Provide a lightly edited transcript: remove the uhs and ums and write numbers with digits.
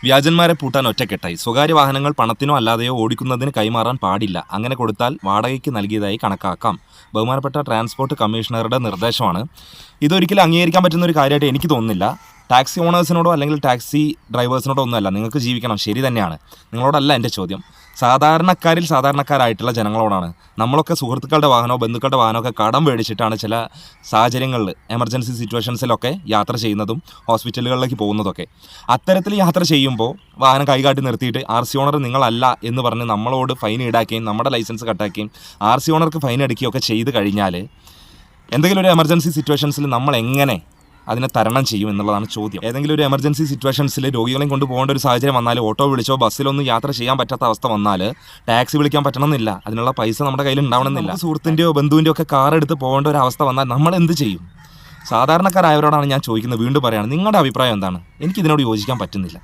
വ്യാജന്മാരെ പൂട്ടാൻ ഒറ്റക്കെട്ടായി. സ്വകാര്യ വാഹനങ്ങൾ പണത്തിനോ അല്ലാതെയോ ഓടിക്കുന്നതിന് കൈമാറാൻ പാടില്ല. അങ്ങനെ കൊടുത്താൽ വാടകയ്ക്ക് നൽകിയതായി കണക്കാക്കാം. ബഹുമാനപ്പെട്ട ട്രാൻസ്പോർട്ട് കമ്മീഷണറുടെ നിർദ്ദേശമാണ്. ഇതൊരിക്കലും അംഗീകരിക്കാൻ പറ്റുന്ന ഒരു കാര്യമായിട്ട് എനിക്ക് തോന്നുന്നില്ല. ടാക്സി ഓണേഴ്സിനോടോ അല്ലെങ്കിൽ ടാക്സി ഡ്രൈവേഴ്സിനോടോ ഒന്നുമല്ല, നിങ്ങൾക്ക് ജീവിക്കണം, ശരി തന്നെയാണ്. നിങ്ങളോടല്ല എൻ്റെ ചോദ്യം. സാധാരണക്കാരിൽ സാധാരണക്കാരായിട്ടുള്ള ജനങ്ങളോടാണ്. നമ്മളൊക്കെ സുഹൃത്തുക്കളുടെ വാഹനമോ ബന്ധുക്കളുടെ വാഹനമൊക്കെ കടം മേടിച്ചിട്ടാണ് ചില സാഹചര്യങ്ങളിൽ എമർജൻസി സിറ്റുവേഷൻസിലൊക്കെ യാത്ര ചെയ്യുന്നതും ഹോസ്പിറ്റലുകളിലേക്ക് പോകുന്നതൊക്കെ. അത്തരത്തിൽ യാത്ര ചെയ്യുമ്പോൾ വാഹനം കൈകാട്ടി നിർത്തിയിട്ട് RC ഓണർ നിങ്ങളല്ല എന്ന് പറഞ്ഞ് നമ്മളോട് ഫൈൻ ഈടാക്കുകയും നമ്മുടെ ലൈസൻസ് കട്ടാക്കുകയും RC ഓണർക്ക് ഫൈൻ അടിക്കുകയൊക്കെ ചെയ്ത് കഴിഞ്ഞാൽ എന്തെങ്കിലും ഒരു എമർജൻസി സിറ്റുവേഷൻസിൽ നമ്മൾ എങ്ങനെ അതിനെ തരണം ചെയ്യും എന്നുള്ളതാണ് ചോദ്യം. ഏതെങ്കിലും ഒരു എമർജൻസി സിറ്റുവേഷൻസിൽ രോഗികളെയും കൊണ്ടുപോകേണ്ട ഒരു സാഹചര്യം വന്നാൽ ഓട്ടോ വിളിച്ചോ ബസ്സിലൊന്നും യാത്ര ചെയ്യാൻ പറ്റാത്ത അവസ്ഥ വന്നാൽ ടാക്സി വിളിക്കാൻ പറ്റണമെന്നില്ല. അതിനുള്ള പൈസ നമ്മുടെ കയ്യിൽ ഉണ്ടാവണമെന്നില്ല. സുഹൃത്തിൻ്റെയോ ബന്ധുവിൻ്റെയോ ഒക്കെ കാർ എടുത്ത് പോകേണ്ട ഒരു അവസ്ഥ വന്നാൽ നമ്മൾ എന്ത് ചെയ്യും? സാധാരണക്കാരായവരോടാണ് ഞാൻ ചോദിക്കുന്നത്. വീണ്ടും പറയുകയാണ്, നിങ്ങളുടെ അഭിപ്രായം എന്താണ്? എനിക്കിതിനോട് യോജിക്കാൻ പറ്റുന്നില്ല.